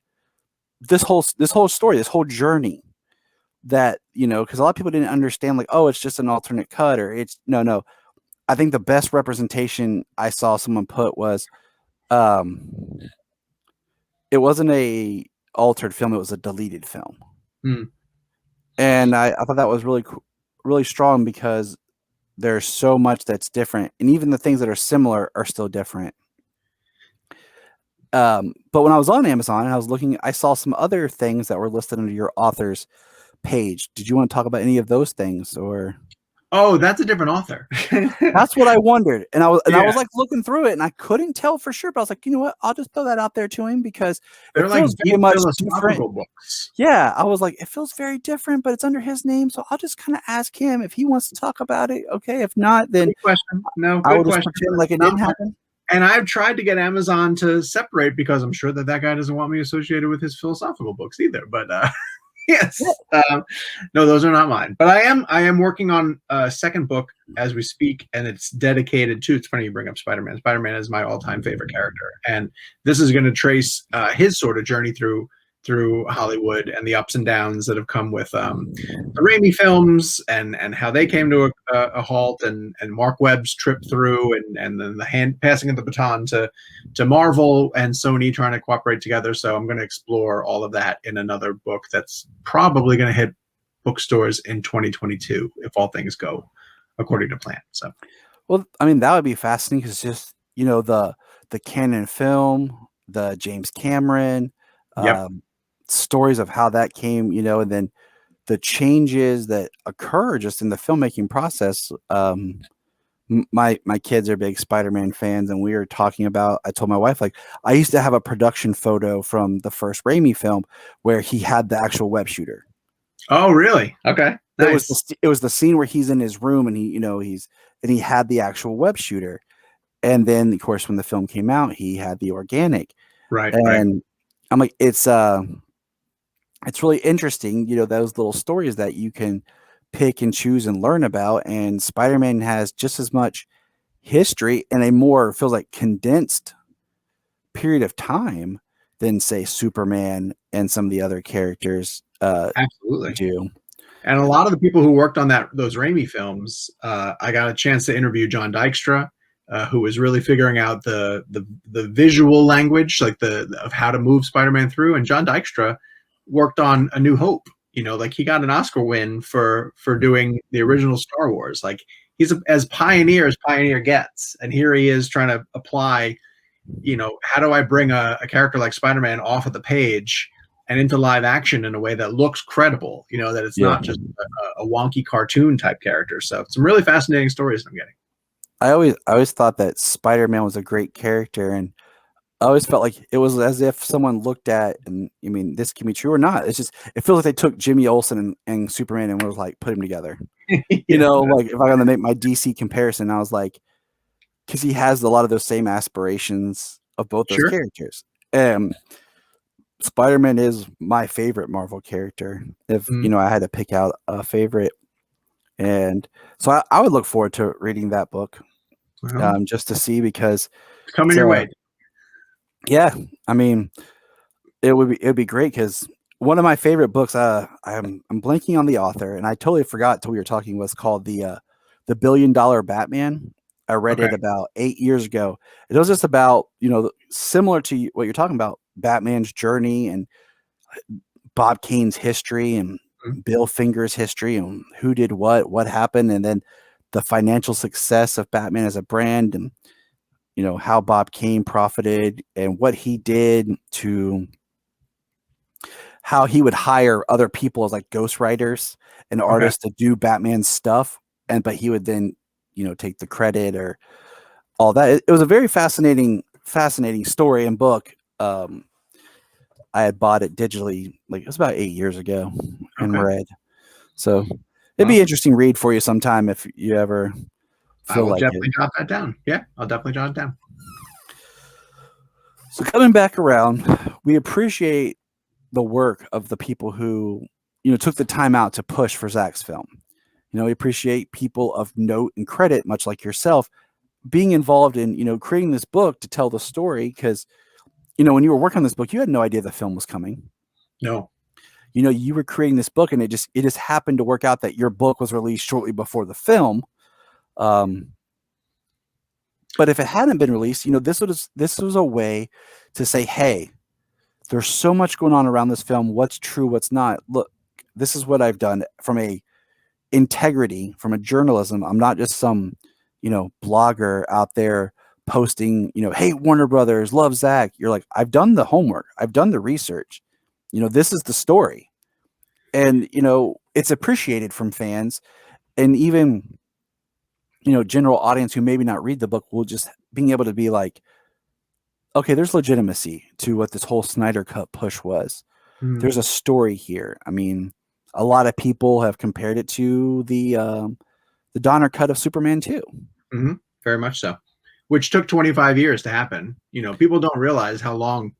Speaker 1: this whole story, this whole journey. That, because a lot of people didn't understand, like, oh, it's just an alternate cut, or it's no. I think the best representation I saw someone put was, it wasn't a altered film; it was a deleted film, and I thought that was really, really strong because there's so much that's different, and even the things that are similar are still different. But when I was on Amazon and I was looking, I saw some other things that were listed under your author's page. Did you want to talk about any of those things, or?
Speaker 2: Oh, that's a different author.
Speaker 1: That's what I wondered, and I was like looking through it, and I couldn't tell for sure. But I was like, you know what? I'll just throw that out there to him because
Speaker 2: they're like very much different books.
Speaker 1: Yeah, I was like, it feels very different, but it's under his name, so I'll just kind of ask him if he wants to talk about it. Okay, if not, then
Speaker 2: good question. No,
Speaker 1: I will just pretend like it didn't happen.
Speaker 2: And I've tried to get Amazon to separate because I'm sure that guy doesn't want me associated with his philosophical books either. But yes, no, those are not mine. But I am working on a second book as we speak, and it's dedicated to. It's funny you bring up Spider-Man. Spider-Man is my all-time favorite character, and this is going to trace his sort of journey through Hollywood and the ups and downs that have come with the Raimi films and how they came to a halt, and Mark Webb's trip through, and then the passing of the baton to Marvel and Sony trying to cooperate together. So I'm going to explore all of that in another book that's probably going to hit bookstores in 2022 if all things go according to plan. So,
Speaker 1: well, I mean, that would be fascinating because just the canon film, the James Cameron. Stories of how that came, and then the changes that occur just in the filmmaking process. My kids are big Spider-Man fans, and we were talking about, I told my wife, like, I used to have a production photo from the first Raimi film where he had the actual web shooter.
Speaker 2: Oh, really? Okay. Nice.
Speaker 1: It was the scene where he's in his room and he had the actual web shooter. And then, of course, when the film came out, he had the organic.
Speaker 2: Right.
Speaker 1: And I'm like, it's really interesting, those little stories that you can pick and choose and learn about. And Spider-Man has just as much history in a more, feels like, condensed period of time than, say, Superman and some of the other characters
Speaker 2: absolutely
Speaker 1: do.
Speaker 2: And a lot of the people who worked on those Raimi films, I got a chance to interview John Dykstra, who was really figuring out the visual language, like of how to move Spider-Man through. And John Dykstra worked on A New Hope. Like he got an Oscar win for doing the original Star Wars. Like he's as pioneer gets, and here he is trying to apply. How do I bring a character like Spider-Man off of the page and into live action in a way that looks credible? That it's not just a wonky cartoon type character. So some really fascinating stories I'm getting.
Speaker 1: I always thought that Spider-Man was a great character, and I always felt like it was as if someone looked at, and I mean, this can be true or not. It feels like they took Jimmy Olsen and Superman and was like, put him together.
Speaker 2: Yeah.
Speaker 1: Like if I'm going to make my DC comparison, I was like, because he has a lot of those same aspirations of both those characters. Spider-Man is my favorite Marvel character. If, I had to pick out a favorite. And so I would look forward to reading that book, just to see, because
Speaker 2: it's coming your way.
Speaker 1: Yeah, I mean, it would be great, because one of my favorite books, I'm blanking on the author, and I totally forgot till we were talking, was called the $1 Billion Batman. I read it about 8 years ago. It was just about, similar to what you're talking about, Batman's journey and Bob Kane's history and Bill Finger's history and who did what happened, and then the financial success of Batman as a brand, and how Bob Kane profited and what he did to how he would hire other people as like ghostwriters and artists to do Batman's stuff, but he would then take the credit or all that. It was a very fascinating story and book. I had bought it digitally, like it was about 8 years ago, and read. So it'd be interesting read for you sometime if you ever feel like it.
Speaker 2: I'll definitely jot that down. Yeah, I'll definitely jot it down.
Speaker 1: So coming back around, we appreciate the work of the people who, took the time out to push for Zach's film. We appreciate people of note and credit, much like yourself, being involved in, creating this book to tell the story, because when you were working on this book, you had no idea the film was coming.
Speaker 2: No.
Speaker 1: You were creating this book, and it just happened to work out that your book was released shortly before the film. But if it hadn't been released, this was a way to say, hey, there's so much going on around this film. What's true, what's not. Look, this is what I've done from a integrity, from a journalism. I'm not just some, blogger out there posting, hey, Warner Brothers, love Zach. You're like, I've done the homework. I've done the research. This is the story. And, it's appreciated from fans, and even, general audience who maybe not read the book will just being able to be like, okay, there's legitimacy to what this whole Snyder Cut push was. There's a story here. I mean, a lot of people have compared it to the Donner cut of Superman 2.
Speaker 2: Very much so, which took 25 years to happen. People don't realize how long,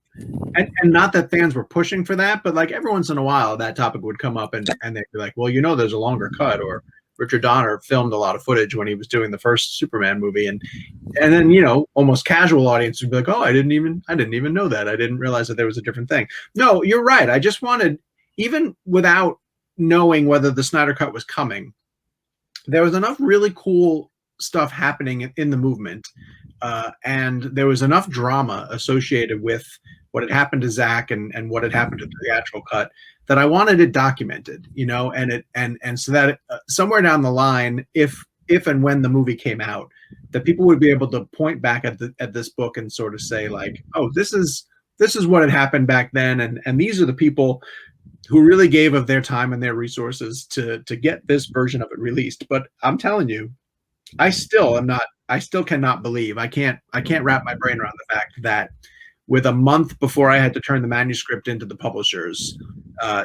Speaker 2: and not that fans were pushing for that, but like every once in a while that topic would come up, and they'd be like, well, there's a longer cut, or Richard Donner filmed a lot of footage when he was doing the first Superman movie, and then almost casual audience would be like, oh, I didn't even know that. I didn't realize that there was a different thing. No, you're right. I just wanted, even without knowing whether the Snyder Cut was coming, there was enough really cool stuff happening in the movement, and there was enough drama associated with what had happened to Zach and what had happened to the theatrical cut, that I wanted it documented, and so that somewhere down the line, if and when the movie came out, that people would be able to point back at this book and sort of say like, oh, this is what had happened back then, and these are the people who really gave of their time and their resources to get this version of it released. But I'm telling you, I still cannot believe, I can't wrap my brain around the fact that with a month before I had to turn the manuscript into the publishers,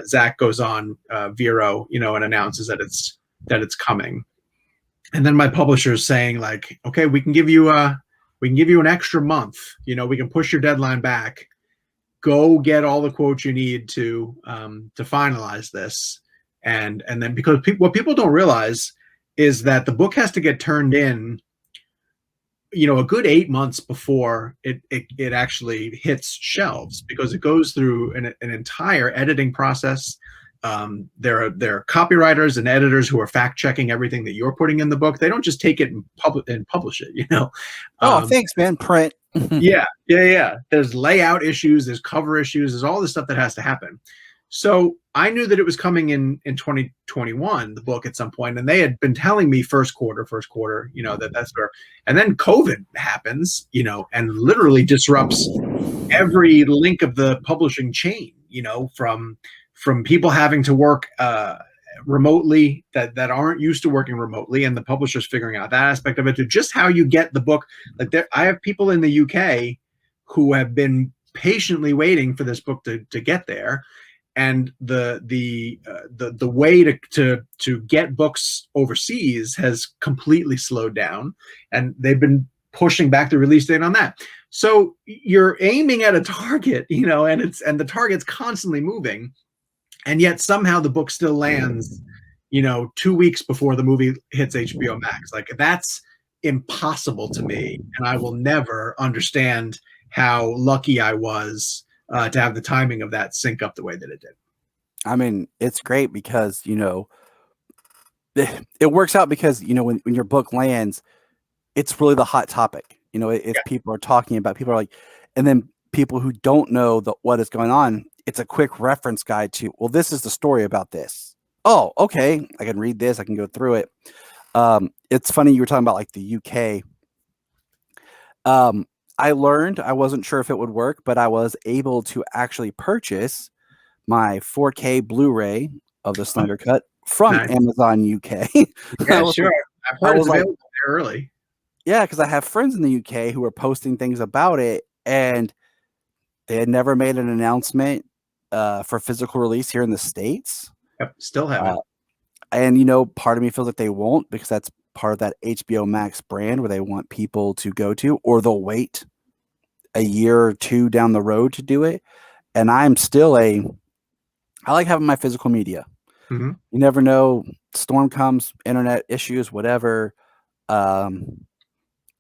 Speaker 2: Zach goes on Vero, and announces that it's coming. And then my publisher's saying like, okay, we can give you an extra month. We can push your deadline back. Go get all the quotes you need to finalize this. And then, because what people don't realize is that the book has to get turned in, a good 8 months before it actually hits shelves, because it goes through an entire editing process. There are copywriters and editors who are fact checking everything that you're putting in the book. They don't just take it and publish it.
Speaker 1: Oh, thanks, man. Print.
Speaker 2: Yeah. There's layout issues. There's cover issues. There's all this stuff that has to happen. So I knew that it was coming in 2021, the book at some point, and they had been telling me first quarter, that's where, and then COVID happens, and literally disrupts every link of the publishing chain, from people having to work remotely that aren't used to working remotely, and the publishers figuring out that aspect of it, to just how you get the book. Like I have people in the UK who have been patiently waiting for this book to get there. And the way to get books overseas has completely slowed down, and they've been pushing back the release date on that. So you're aiming at a target, and the target's constantly moving, and yet somehow the book still lands, 2 weeks before the movie hits HBO Max. Like, that's impossible to me, and I will never understand how lucky I was to have the timing of that sync up the way that it did.
Speaker 1: I mean, it's great because, it works out because, when your book lands, it's really the hot topic. If people are talking about, people are like, and then people who don't know what is going on, it's a quick reference guide to, well, this is the story about this. Oh, okay. I can read this. I can go through it. It's funny. You were talking about like the UK. I learned, I wasn't sure if it would work, but I was able to actually purchase my 4K Blu-ray of the Snyder Cut from Amazon UK.
Speaker 2: Yeah, sure. I've heard it's available there early.
Speaker 1: Yeah, because I have friends in the UK who are posting things about it, and they had never made an announcement for physical release here in the States.
Speaker 2: Yep, still haven't.
Speaker 1: And, part of me feels like they won't, because that's part of that HBO Max brand where they want people to go to, or they'll wait a year or two down the road to do it. And I'm still I like having my physical media.
Speaker 2: Mm-hmm.
Speaker 1: You never know. Storm comes, internet issues, whatever. I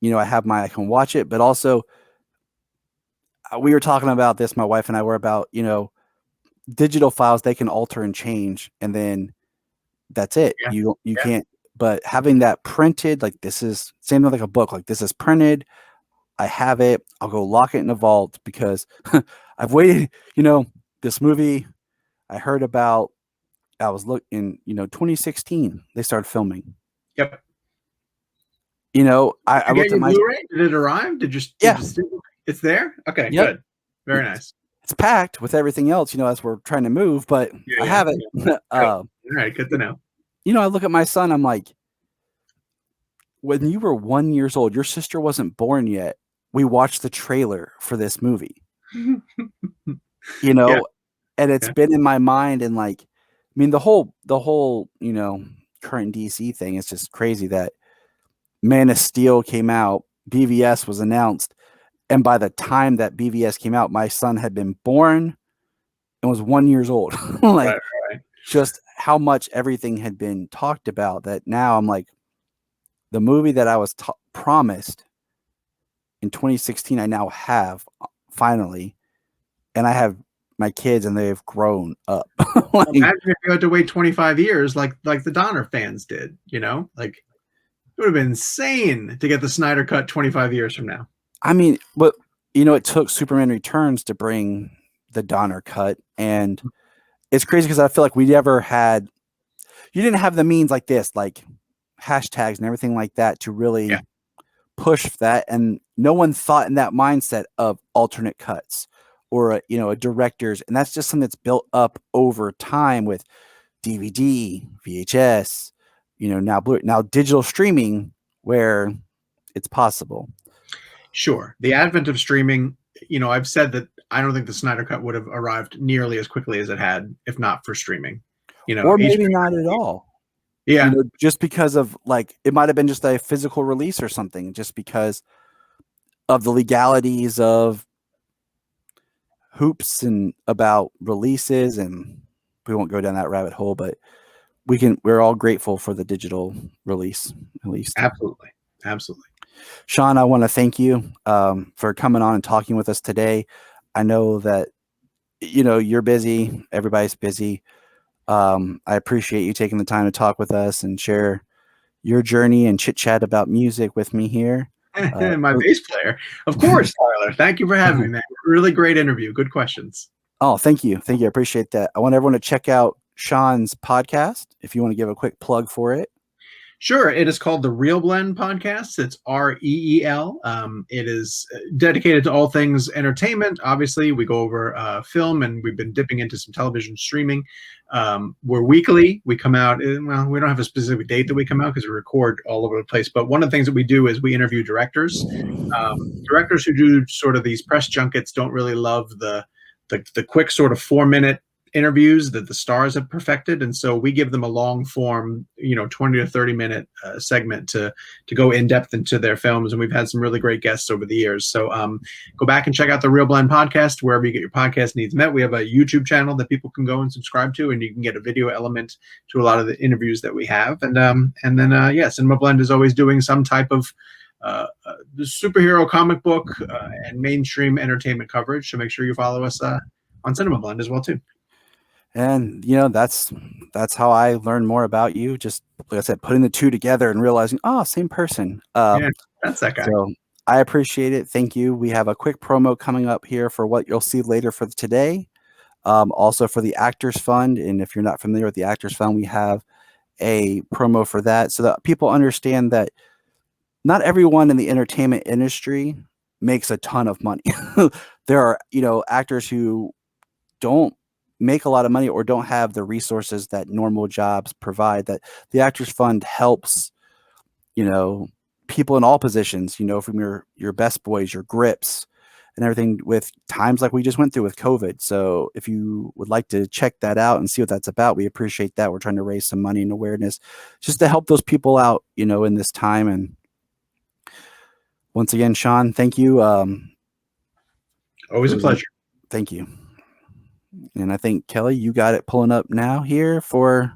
Speaker 1: can watch it, but also we were talking about this, my wife and I were about, digital files, they can alter and change, and then that's it.
Speaker 2: Yeah.
Speaker 1: You can't, but having that printed, like, this is same thing like a book, like, this is printed. I have it. I'll go lock it in a vault because I've waited, this movie I heard about, I was looking, 2016, they started filming.
Speaker 2: Yep.
Speaker 1: I looked at my
Speaker 2: Blu-ray. Did it arrive? It's there? Okay,
Speaker 1: yep.
Speaker 2: Good. Very nice.
Speaker 1: It's packed with everything else, as we're trying to move, but I have it.
Speaker 2: Yeah. All right, good to know.
Speaker 1: I look at my son, I'm like, when you were 1 year old, your sister wasn't born yet. We watched the trailer for this movie,
Speaker 2: Yeah.
Speaker 1: and it's been in my mind. And the whole, current DC thing is just crazy that Man of Steel came out, BVS was announced. And by the time that BVS came out, my son had been born and was 1 year old.
Speaker 2: Right.
Speaker 1: Just how much everything had been talked about, that now I'm like, the movie that I was promised in 2016, I now have finally, and I have my kids and they've grown up.
Speaker 2: Imagine if you had to wait 25 years like the Donner fans did, it would have been insane to get the Snyder Cut 25 years from now.
Speaker 1: I mean, but it took Superman Returns to bring the Donner Cut, and it's crazy because I feel like you didn't have the means like this, like hashtags and everything like that, to really push that, and no one thought in that mindset of alternate cuts or a director's, and that's just something that's built up over time with DVD, VHS, now digital streaming, where it's possible.
Speaker 2: Sure. The advent of streaming, I've said that I don't think the Snyder Cut would have arrived nearly as quickly as it had if not for streaming.
Speaker 1: Or maybe not at all.
Speaker 2: Yeah.
Speaker 1: Just because of it might have been just a physical release or something, just because of the legalities of hoops and about releases, and we won't go down that rabbit hole, but we're all grateful for the digital release, at least.
Speaker 2: Absolutely.
Speaker 1: Sean, I want to thank you for coming on and talking with us today. I know that, you're busy. Everybody's busy. I appreciate you taking the time to talk with us and share your journey and chit chat about music with me here.
Speaker 2: My bass player. Of course, Tyler. Thank you for having me, man. Really great interview. Good questions.
Speaker 1: Oh, thank you. Thank you. I appreciate that. I want everyone to check out Sean's podcast if you want to give a quick plug for it.
Speaker 2: Sure. It is called the Real Blend Podcast. It's REEL. It is dedicated to all things entertainment. Obviously, we go over film, and we've been dipping into some television streaming. We're weekly. We come out, well, we don't have a specific date that we come out because we record all over the place. But one of the things that we do is we interview directors. Directors who do sort of these press junkets don't really love the quick sort of 4-minute interviews that the stars have perfected, and so we give them a long form 20 to 30 minute segment to go in depth into their films, and we've had some really great guests over the years. So go back and check out the Real Blend Podcast wherever you get your podcast needs met. We have a YouTube channel that people can go and subscribe to, and you can get a video element to a lot of the interviews that we have. And then CinemaBlend is always doing some type of the superhero comic book and mainstream entertainment coverage, so make sure you follow us on CinemaBlend as well too.
Speaker 1: And that's how I learned more about you. Just like I said, putting the two together and realizing, oh, same person.
Speaker 2: Yeah, that's that guy.
Speaker 1: So I appreciate it. Thank you. We have a quick promo coming up here for what you'll see later for today. Also for the Actors Fund. And if you're not familiar with the Actors Fund, we have a promo for that so that people understand that not everyone in the entertainment industry makes a ton of money. There are, actors who don't make a lot of money or don't have the resources that normal jobs provide. That the Actors Fund helps, people in all positions, from your best boys, your grips, and everything with times like we just went through with COVID. So if you would like to check that out and see what that's about, we appreciate that. We're trying to raise some money and awareness just to help those people out, in this time. And once again, Sean, thank you.
Speaker 2: Always a pleasure.
Speaker 1: Thank you. And I think, Kelly, you got it pulling up now here for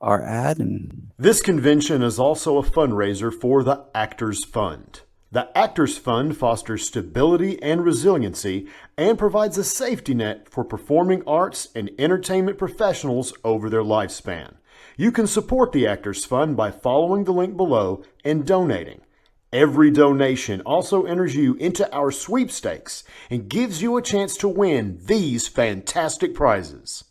Speaker 1: our ad. And
Speaker 3: this convention is also a fundraiser for the Actors Fund. The Actors Fund fosters stability and resiliency and provides a safety net for performing arts and entertainment professionals over their lifespan. You can support the Actors Fund by following the link below and donating. Every donation also enters you into our sweepstakes and gives you a chance to win these fantastic prizes.